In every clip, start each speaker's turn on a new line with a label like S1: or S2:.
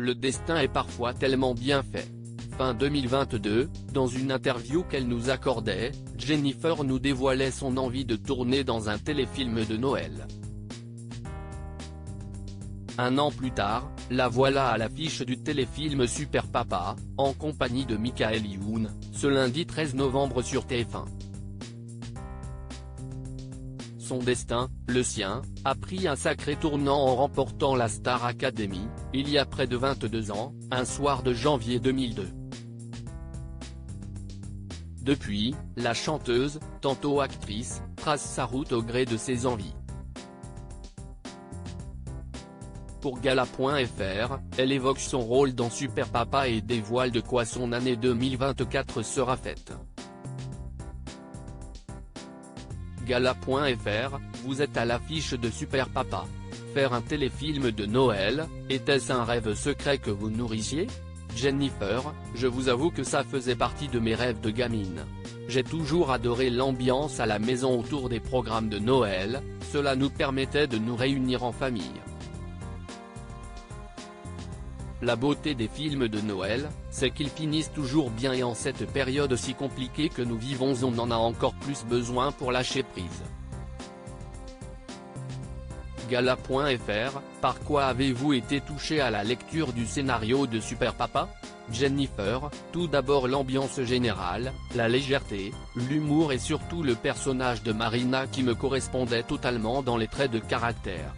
S1: Le destin est parfois tellement bien fait. Fin 2022, dans une interview qu'elle nous accordait, Jennifer nous dévoilait son envie de tourner dans un téléfilm de Noël. Un an plus tard, la voilà à l'affiche du téléfilm Super Papa, en compagnie de Michael Youn, ce lundi 13 novembre sur TF1. Son destin, le sien, a pris un sacré tournant en remportant la Star Academy, il y a près de 22 ans, un soir de janvier 2002. Depuis, la chanteuse, tantôt actrice, trace sa route au gré de ses envies. Pour Gala.fr, elle évoque son rôle dans Super Papa et dévoile de quoi son année 2024 sera faite. Gala.fr, vous êtes à l'affiche de Super Papa. Faire un téléfilm de Noël, était-ce un rêve secret que vous nourrissiez ? Jennifer, je vous avoue que ça faisait partie de mes rêves de gamine. J'ai toujours adoré l'ambiance à la maison autour des programmes de Noël, cela nous permettait de nous réunir en famille. La beauté des films de Noël, c'est qu'ils finissent toujours bien et en cette période si compliquée que nous vivons on en a encore plus besoin pour lâcher prise. Gala.fr, par quoi avez-vous été touché à la lecture du scénario de Super Papa ? Jennifer, tout d'abord l'ambiance générale, la légèreté, l'humour et surtout le personnage de Marina qui me correspondait totalement dans les traits de caractère.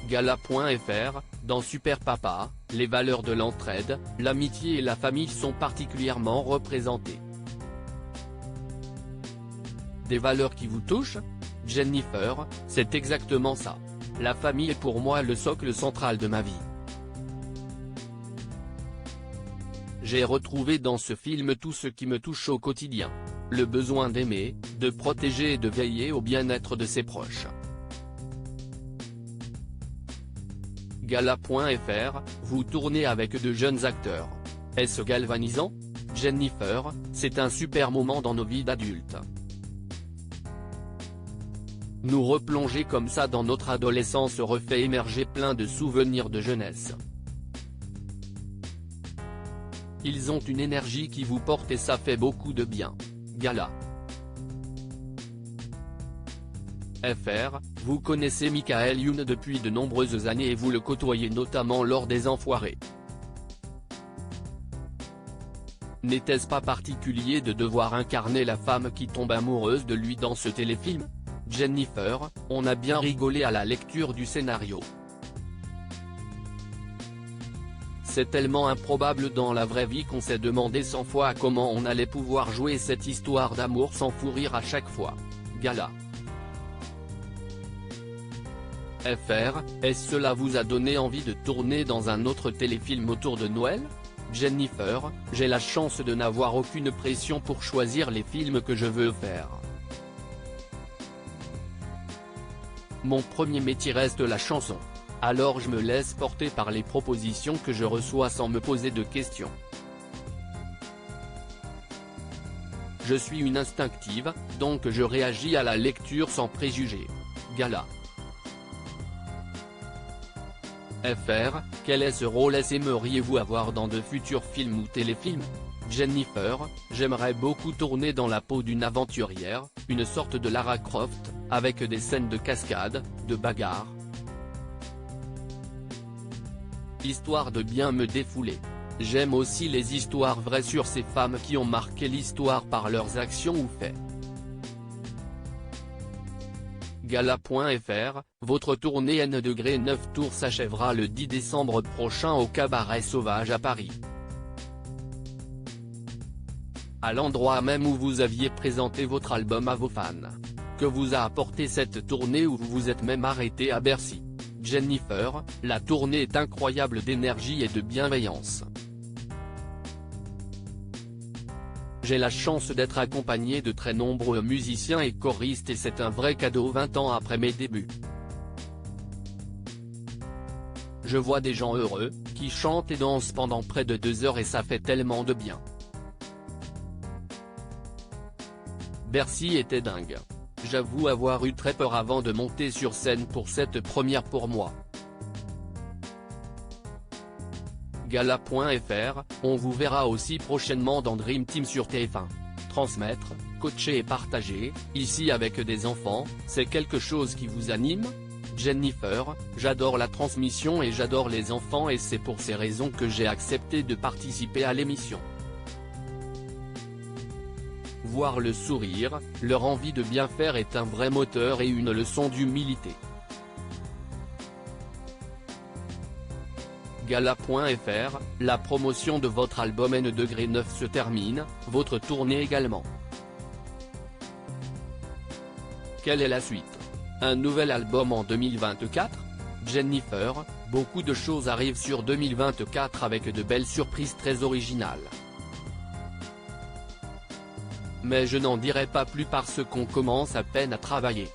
S1: Gala.fr, dans Super Papa, les valeurs de l'entraide, l'amitié et la famille sont particulièrement représentées. Des valeurs qui vous touchent ? Jennifer, c'est exactement ça. La famille est pour moi le socle central de ma vie. J'ai retrouvé dans ce film tout ce qui me touche au quotidien. Le besoin d'aimer, de protéger et de veiller au bien-être de ses proches. Gala.fr, vous tournez avec de jeunes acteurs. Est-ce galvanisant ? Jennifer, c'est un super moment dans nos vies d'adultes. Nous replonger comme ça dans notre adolescence refait émerger plein de souvenirs de jeunesse. Ils ont une énergie qui vous porte et ça fait beaucoup de bien. Gala. FR, vous connaissez Michael Youn depuis de nombreuses années et vous le côtoyez notamment lors des Enfoirés. N'était-ce pas particulier de devoir incarner la femme qui tombe amoureuse de lui dans ce téléfilm ? Jennifer, on a bien rigolé à la lecture du scénario. C'est tellement improbable dans la vraie vie qu'on s'est demandé 100 fois comment on allait pouvoir jouer cette histoire d'amour sans fou rire à chaque fois. Gala. FR, est-ce cela vous a donné envie de tourner dans un autre téléfilm autour de Noël ? Jennifer, j'ai la chance de n'avoir aucune pression pour choisir les films que je veux faire. Mon premier métier reste la chanson. Alors je me laisse porter par les propositions que je reçois sans me poser de questions. Je suis une instinctive, donc je réagis à la lecture sans préjugés. Gala. FR, quel est ce rôle aimeriez-vous avoir dans de futurs films ou téléfilms ? Jennifer, j'aimerais beaucoup tourner dans la peau d'une aventurière, une sorte de Lara Croft, avec des scènes de cascade, de bagarre. Histoire de bien me défouler. J'aime aussi les histoires vraies sur ces femmes qui ont marqué l'histoire par leurs actions ou faits. Gala.fr, votre tournée N°9 Tours s'achèvera le 10 décembre prochain au Cabaret Sauvage à Paris. À l'endroit même où vous aviez présenté votre album à vos fans. Que vous a apporté cette tournée où vous vous êtes même arrêté à Bercy ? Jennifer, la tournée est incroyable d'énergie et de bienveillance. J'ai la chance d'être accompagné de très nombreux musiciens et choristes et c'est un vrai cadeau 20 ans après mes débuts. Je vois des gens heureux, qui chantent et dansent pendant près de 2 heures et ça fait tellement de bien. Bercy était dingue. J'avoue avoir eu très peur avant de monter sur scène pour cette première pour moi. Gala.fr, on vous verra aussi prochainement dans Dream Team sur TF1. Transmettre, coacher et partager, ici avec des enfants, c'est quelque chose qui vous anime ? Jennifer, j'adore la transmission et j'adore les enfants et c'est pour ces raisons que j'ai accepté de participer à l'émission. Voir le sourire, leur envie de bien faire est un vrai moteur et une leçon d'humilité. Gala.fr, la promotion de votre album N°9 se termine, votre tournée également. Quelle est la suite ? Un nouvel album en 2024 ? Jennifer, beaucoup de choses arrivent sur 2024 avec de belles surprises très originales. Mais je n'en dirai pas plus parce qu'on commence à peine à travailler.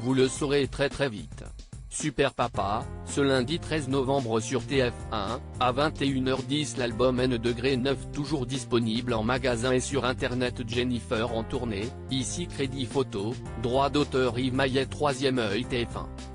S1: Vous le saurez très vite. Super Papa, ce lundi 13 novembre sur TF1, à 21h10 l'album N°9 toujours disponible en magasin et sur internet. Jennifer en tournée, ici crédit photo, droit d'auteur Yves Maillet 3e œil TF1.